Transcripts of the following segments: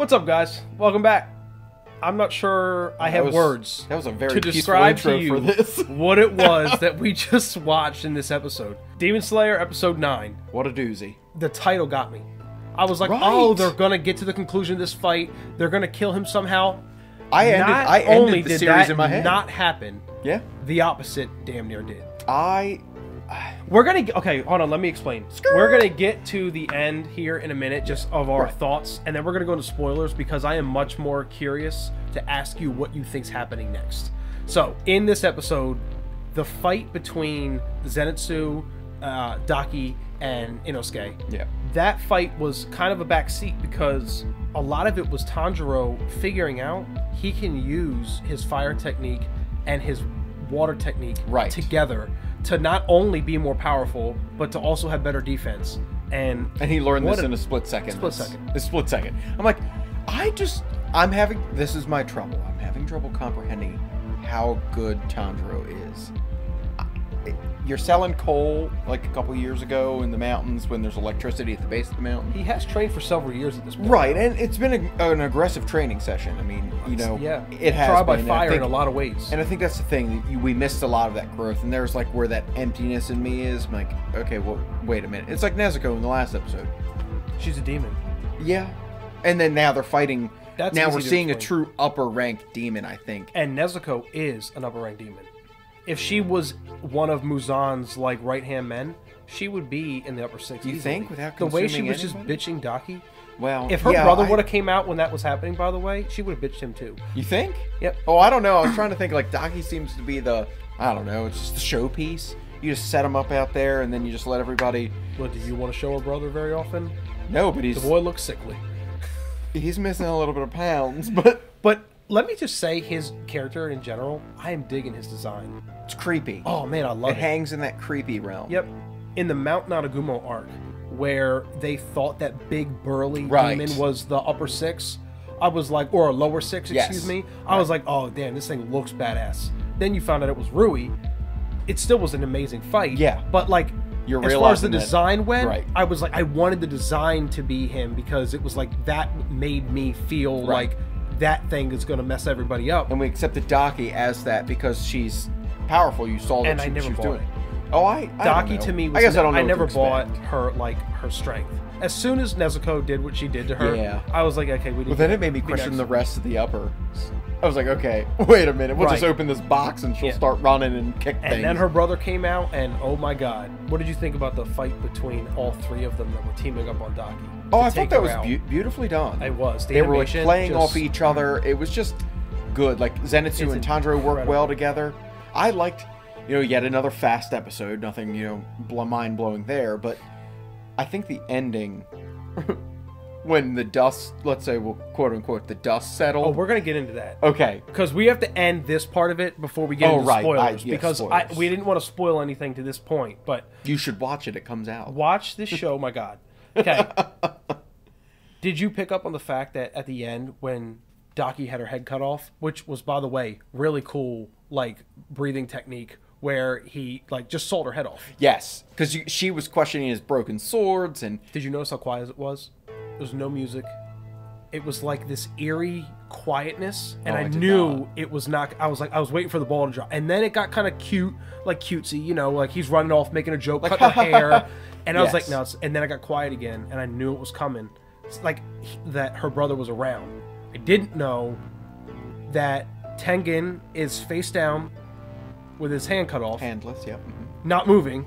What's up, guys? Welcome back. I'm not sure I have words that was a very to describe intro to you for this. what it was that we just watched in this episode. Demon Slayer, episode 9. What a doozy. The title got me. I was like, Right. oh, they're going to get to the conclusion of this fight. They're going to kill him somehow. I ended the series in my head. Not happen. Yeah. The opposite damn near did. We're gonna okay, hold on, let me explain. We're gonna get to the end here in a minute, just of our thoughts, and then we're gonna go into spoilers because I am much more curious to ask you what you think's happening next. So in this episode, the fight between Zenitsu, Daki, and Inosuke, that fight was kind of a backseat because a lot of it was Tanjiro figuring out he can use his fire technique and his water technique together to not only be more powerful, but to also have better defense. And he learned this in a split second. A split second. I'm like, this is my trouble. I'm having trouble comprehending how good Tanjiro is. You're selling coal like a couple years ago in the mountains when there's electricity at the base of the mountain. He has trained for several years at this point. Right, and it's been an aggressive training session. I mean, you know, it has trial by been. fire in a lot of ways. And I think that's the thing. We missed a lot of that growth, and there's like where that emptiness in me is. I'm like, okay, well, wait a minute. It's like Nezuko in the last episode. She's a demon. Yeah, and then now they're fighting. That's now we're seeing a true upper ranked demon, I think. And Nezuko is an upper ranked demon. If she was one of Muzan's like right-hand men, she would be in the upper six. You think without the way she was anybody? just bitching Daki? Well, if her brother would have came out when that was happening, by the way, she would have bitched him too. You think? Yep. Oh, I don't know. I was trying to think. Like Daki seems to be the, I don't know. It's just the showpiece. You just set him up out there, and then you just let everybody. Well, do you want to show her brother very often? No, but the boy looks sickly. He's missing a little bit of pounds, but. Let me just say, his character in general, I am digging his design. It's creepy. Oh man, I love it. It hangs in that creepy realm. Yep. In the Mount Nanagumo arc, where they thought that big burly demon was the upper six, I was like, or a lower six, excuse me. I was like, oh damn, this thing looks badass. Then you found out it was Rui. It still was an amazing fight. Yeah. But like, as far as the design went, I was like, I wanted the design to be him because it was like that made me feel like that thing is going to mess everybody up. And we accepted Daki as that because she's powerful. You saw that she was doing it. Oh, Daki to me was I never bought her like her strength. As soon as Nezuko did what she did to her, I was like, okay, we need. Well, then it made me question the rest of the upper. I was like, okay, wait a minute. We'll just open this box and she'll start running and kick things. And then her brother came out, and oh my god, what did you think about the fight between all three of them that were teaming up on Daki? Oh, I thought that was beautifully done. It was. They were like playing off each other. It was just good. Like Zenitsu and Tanjiro worked well together. I liked, yet another fast episode. Nothing, mind blowing there. But I think the ending, when the dust, let's say, well, quote unquote, the dust settled. Oh, we're gonna get into that. Okay. Because we have to end this part of it before we get into spoilers. Because we didn't want to spoil anything to this point. But you should watch it. It comes out. Watch this show. My God. Okay. Did you pick up on the fact that at the end when Daki had her head cut off, which was, by the way, really cool, like breathing technique, where he like just sawed her head off? Yes, because she was questioning his broken swords. And did you notice how quiet it was? There was no music. It was like this eerie quietness, and I knew it was not. I was waiting for the ball to drop, and then it got kind of cute, like cutesy, like he's running off, making a joke, cutting her hair, and I was like, no. And then I got quiet again, and I knew it was coming. It's like that her brother was around. I didn't know that Tengen is face down with his hand cut off, handless, not moving,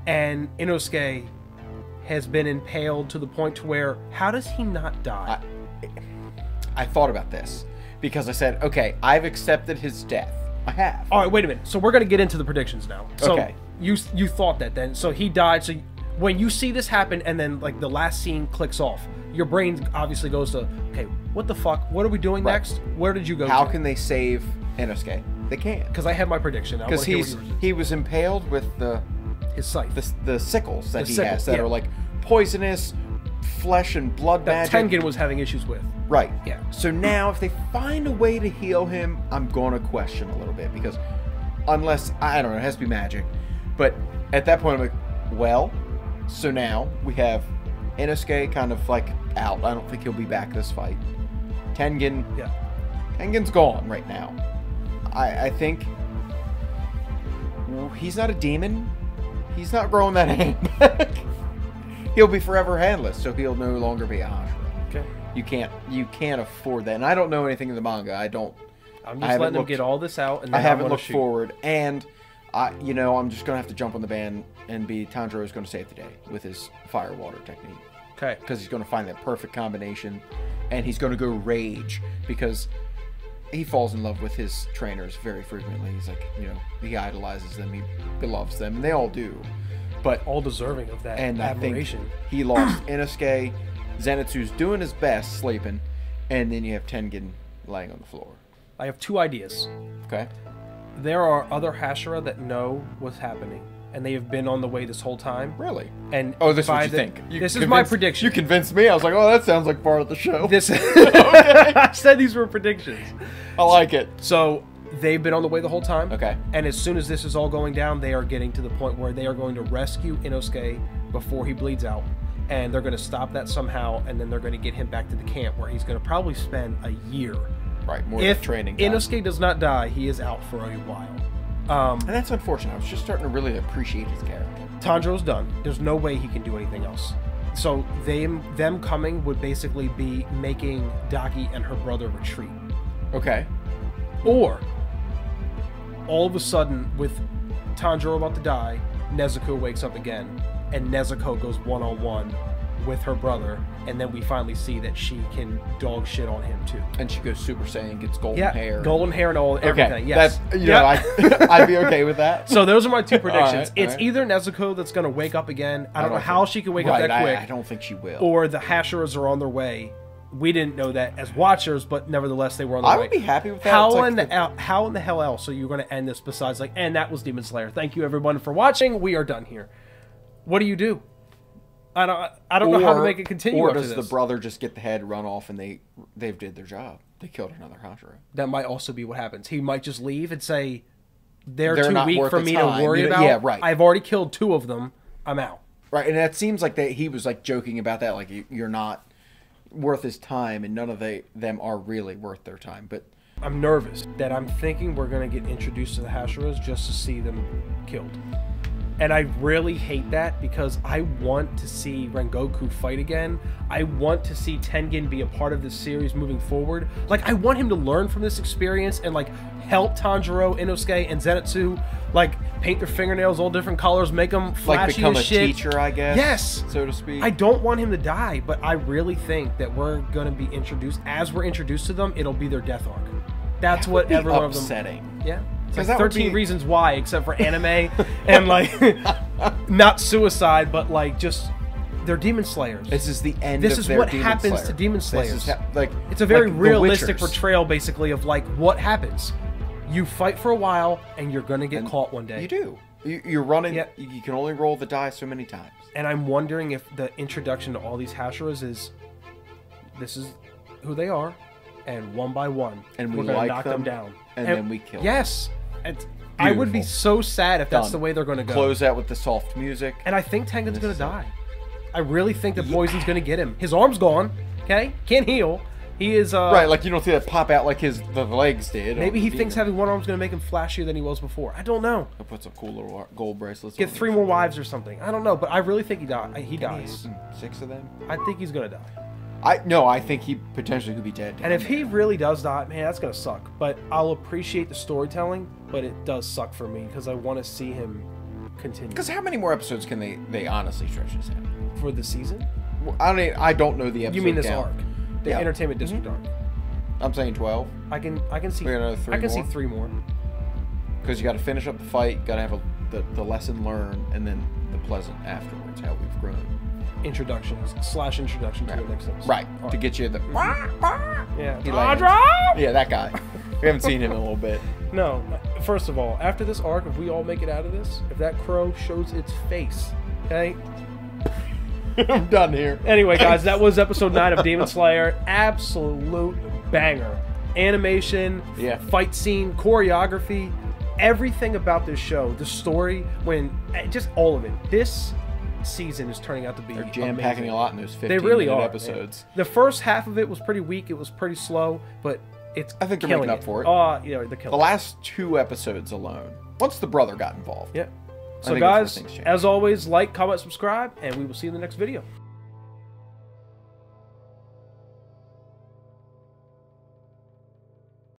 and Inosuke has been impaled to the point to where, how does he not die? I thought about this because I said, okay, I've accepted his death. I have. All right, wait a minute. So we're going to get into the predictions now. So you thought that then. So he died. So when you see this happen and then like the last scene clicks off, your brain obviously goes to, okay, what the fuck? What are we doing next? Where did you go How can they save Inosuke? They can't. Because I have my prediction now. Because he was impaled with his scythe. The sickles that he has that are like poisonous, flesh and blood magic. Tengen was having issues with. Right. Yeah. So now if they find a way to heal him, I'm going to question a little bit because unless, I don't know, it has to be magic. But at that point I'm like, well, so now we have Inosuke kind of like out. I don't think he'll be back this fight. Tengen, Yeah. Tengen's gone right now. I think he's not a demon. He's not growing that hand back. He'll be forever handless, so he'll no longer be a Hashira. Okay. You can't afford that. And I don't know anything in the manga. I'm just letting them get all this out, and then I haven't looked forward. And I'm just gonna have to jump on the band and be Tanjiro is gonna save the day with his fire water technique. Okay. Because he's gonna find that perfect combination, and he's gonna go rage because he falls in love with his trainers very frequently. He's like, he idolizes them, he beloves them, and they all do. But all deserving of that and admiration. I think he lost Inosuke. Zenitsu's doing his best, sleeping, and then you have Tengen laying on the floor. I have 2 ideas. Okay. There are other Hashira that know what's happening, and they have been on the way this whole time. Really? And this is what you think? This is my prediction. You convinced me. I was like, oh, that sounds like part of the show. Okay. I said these were predictions. I like it. So they've been on the way the whole time. Okay. And as soon as this is all going down, they are getting to the point where they are going to rescue Inosuke before he bleeds out. And they're going to stop that somehow, and then they're going to get him back to the camp where he's going to probably spend a year. Right, more if training time. Inosuke does not die, he is out for a while. And that's unfortunate. I was just starting to really appreciate his character. Tanjiro's done. There's no way he can do anything else. So them coming would basically be making Daki and her brother retreat. Okay. Or, all of a sudden, with Tanjiro about to die, Nezuko wakes up again, and Nezuko goes one-on-one with her brother, and then we finally see that she can dog shit on him too. And she goes Super Saiyan, gets golden hair. Golden hair and everything. Yes. I'd be okay with that. So those are my 2 predictions. All It's right. either Nezuko that's going to wake up again. I don't know how she can wake up that quick. I don't think she will. Or the Hashiras are on their way. We didn't know that as watchers, but nevertheless they were on their way. I would be happy with that. How in the hell else are you going to end this besides like, and that was Demon Slayer. Thank you everyone for watching. We are done here. What do? I don't know how to make it continue. Or does the brother just get the head, run off, and they've did their job? They killed another Hashira. That might also be what happens. He might just leave and say, "They're too not weak worth for the me to time." worry about. Yeah, right. I've already killed 2 of them. I'm out." Right, and it seems like that he was like joking about that, like you're not worth his time, and none of them are really worth their time. But I'm nervous that I'm thinking we're gonna get introduced to the Hashiras just to see them killed. And I really hate that because I want to see Rengoku fight again. I want to see Tengen be a part of this series moving forward. Like, I want him to learn from this experience and, like, help Tanjiro, Inosuke, and Zenitsu, like, paint their fingernails all different colors, make them flashy like become as a shit. teacher, I guess. Yes. So to speak. I don't want him to die, but I really think that we're going to be introduced. As we're introduced to them, it'll be their death arc. That's that what would be every one of them... upsetting. Yeah. It's like that 13 Reasons Why, except for anime and like not suicide, but like just they're demon slayers. This is the end. This of is their what Demon happens Slayer. to demon slayers. It's a like very the realistic Witchers. portrayal, basically, of like what happens. You fight for a while, and you're gonna get caught one day. You do. You're running. Yep. You can only roll the die so many times. And I'm wondering if the introduction to all these Hashiras is this is who they are, and one by one, And we we're gonna like knock them down, and then we kill them. Yes. And I would be Beautiful. so sad if that's Done. the way they're going to go. Close out with the soft music. And I think Tengen's going to die. I really think that Poison's going to get him. His arm's gone. Okay, can't heal. He is right, like you don't see that pop out like the legs did. Maybe he thinks having one arm's going to make him flashier than he was before. I don't know. He'll put some cool little gold bracelets. Get on 3 more wives or something. I don't know, but I really think he dies. 6 of them. I think he's going to die. I think he potentially could be dead. And if he really does die, man, that's going to suck. But I'll appreciate the storytelling, but it does suck for me because I want to see him continue. Because how many more episodes can they honestly stretch this out? For the season? Well, I don't know the episode. You mean this count. arc? The Entertainment District arc. I'm saying 12. I can see. We got another 3 I can more? see 3 more. Because you got to finish up the fight, got to have the lesson learned, and then the pleasant afterwards. How we've grown. Introduction to the next episode. Right. All To get you the. Yeah. He lands. Yeah, that guy. We haven't seen him in a little bit. No. First of all, after this arc, if we all make it out of this, if that crow shows its face, okay? I'm done here. Anyway, guys, that was episode 9 of Demon Slayer. Absolute banger. Animation, fight scene, choreography, everything about this show, the story, just all of it. This season is turning out to be They're jam-packing amazing. a lot in those 15 They really minute are episodes. Man. The first half of it was pretty weak. It was pretty slow, but I think they're killing making up for it. Oh, yeah, they're killing The last 2 episodes alone. Once the brother got involved. Yeah. I So think that's where guys, things change. as always, like, comment, subscribe, and we will see you in the next video.